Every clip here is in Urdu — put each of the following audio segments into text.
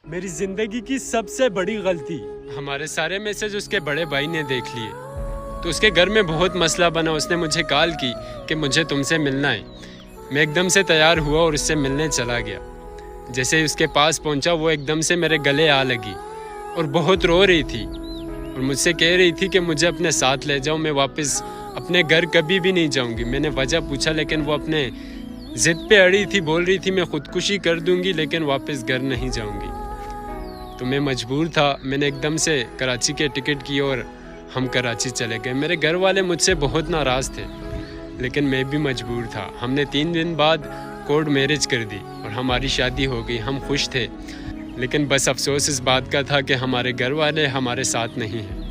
میری زندگی کی سب سے بڑی غلطی، ہمارے سارے میسج اس کے بڑے بھائی نے دیکھ لیے تو اس کے گھر میں بہت مسئلہ بنا. اس نے مجھے کال کی کہ مجھے تم سے ملنا ہے. میں ایک دم سے تیار ہوا اور اس سے ملنے چلا گیا. جیسے ہی اس کے پاس پہنچا وہ ایک دم سے میرے گلے آ لگی اور بہت رو رہی تھی اور مجھ سے کہہ رہی تھی کہ مجھے اپنے ساتھ لے جاؤ، میں واپس اپنے گھر کبھی بھی نہیں جاؤں گی. میں نے وجہ پوچھا لیکن وہ اپنے ضد پہ اڑی تھی، بول رہی تھی میں خودکشی کر دوں گی لیکن واپس گھر نہیں جاؤں گی. تو میں مجبور تھا، میں نے ایک دم سے کراچی کے ٹکٹ کی اور ہم کراچی چلے گئے. میرے گھر والے مجھ سے بہت ناراض تھے لیکن میں بھی مجبور تھا. ہم نے 3 دن بعد کورٹ میرج کر دی اور ہماری شادی ہو گئی. ہم خوش تھے لیکن بس افسوس اس بات کا تھا کہ ہمارے گھر والے ہمارے ساتھ نہیں ہیں.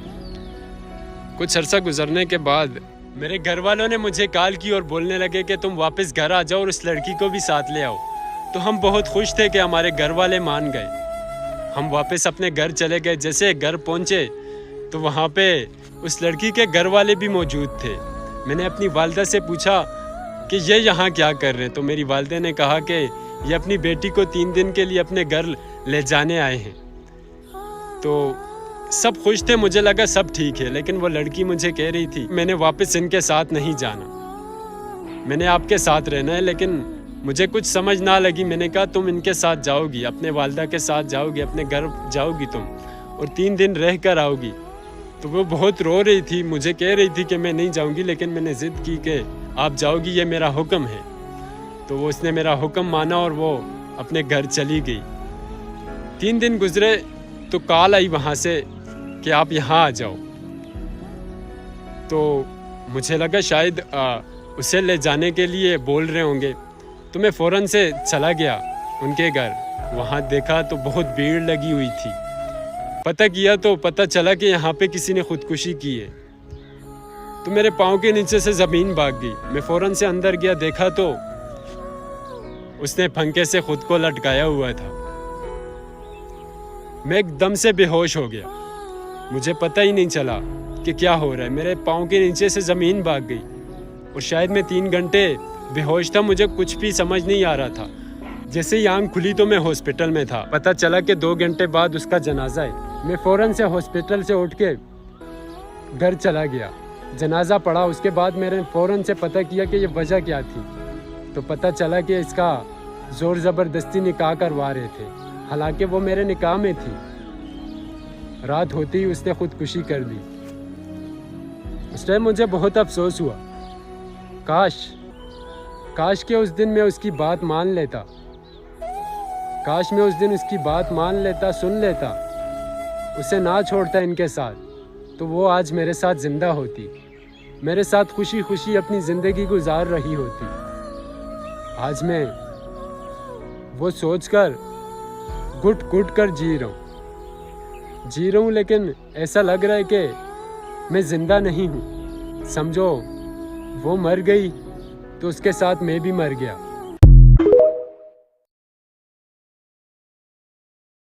کچھ عرصہ گزرنے کے بعد میرے گھر والوں نے مجھے کال کی اور بولنے لگے کہ تم واپس گھر آ جاؤ اور اس لڑکی کو بھی ساتھ لے آؤ. تو ہم بہت خوش تھے کہ ہمارے گھر والے مان گئے. ہم واپس اپنے گھر چلے گئے. جیسے گھر پہنچے تو وہاں پہ اس لڑکی کے گھر والے بھی موجود تھے. میں نے اپنی والدہ سے پوچھا کہ یہ یہاں کیا کر رہے ہیں؟ تو میری والدہ نے کہا کہ یہ اپنی بیٹی کو 3 دن کے لیے اپنے گھر لے جانے آئے ہیں. تو سب خوش تھے، مجھے لگا سب ٹھیک ہے، لیکن وہ لڑکی مجھے کہہ رہی تھی میں نے واپس ان کے ساتھ نہیں جانا، میں نے آپ کے ساتھ رہنا ہے. لیکن مجھے کچھ سمجھ نہ لگی. میں نے کہا تم ان کے ساتھ جاؤ گی، اپنے والدہ کے ساتھ جاؤ گی، اپنے گھر جاؤ گی تم اور 3 دن رہ کر آؤ گی. تو وہ بہت رو رہی تھی، مجھے کہہ رہی تھی کہ میں نہیں جاؤں گی، لیکن میں نے ضد کی کہ آپ جاؤ گی، یہ میرا حکم ہے. تو اس نے میرا حکم مانا اور وہ اپنے گھر چلی گئی. 3 دن گزرے تو کال آئی وہاں سے کہ آپ یہاں آ جاؤ. تو مجھے لگا شاید اسے لے جانے کے لیے بول رہے ہوں گے. تو میں فوراً سے چلا گیا ان کے گھر. وہاں دیکھا تو بہت بھیڑ لگی ہوئی تھی. پتہ کیا تو پتہ چلا کہ یہاں پہ کسی نے خودکشی کی ہے. تو میرے پاؤں کے نیچے سے زمین بھاگ گئی. میں فوراً سے اندر گیا، دیکھا تو اس نے پھنکے سے خود کو لٹکایا ہوا تھا. میں ایک دم سے بے ہوش ہو گیا. مجھے پتہ ہی نہیں چلا کہ کیا ہو رہا ہے. میرے پاؤں کے نیچے سے زمین بھاگ گئی اور شاید میں 3 گھنٹے بے ہوش تھا. مجھے کچھ بھی سمجھ نہیں آ رہا تھا. جیسے ہی آنکھ کھلی تو میں ہاسپٹل میں تھا. پتہ چلا کہ 2 گھنٹے بعد اس کا جنازہ ہے. میں فوراً سے ہاسپٹل سے اٹھ کے گھر چلا گیا. جنازہ پڑھا. اس کے بعد میں نے فوراً سے پتہ کیا کہ یہ وجہ کیا تھی. تو پتہ چلا کہ اس کا زور زبردستی نکاح کروا رہے تھے، حالانکہ وہ میرے نکاح میں تھی. رات ہوتی ہی اس نے خودکشی کر دی. اس ٹائم مجھے بہت افسوس ہوا. کاش کہ اس دن میں اس کی بات مان لیتا. کاش میں اس دن اس کی بات مان لیتا، سن لیتا، اسے نہ چھوڑتا ان کے ساتھ، تو وہ آج میرے ساتھ زندہ ہوتی، میرے ساتھ خوشی خوشی اپنی زندگی گزار رہی ہوتی. آج میں وہ سوچ کر گھٹ گھٹ کر جی رہا ہوں، لیکن ایسا لگ رہا ہے کہ میں زندہ نہیں ہوں. سمجھو وہ مر گئی تو اس کے ساتھ میں بھی مر گیا.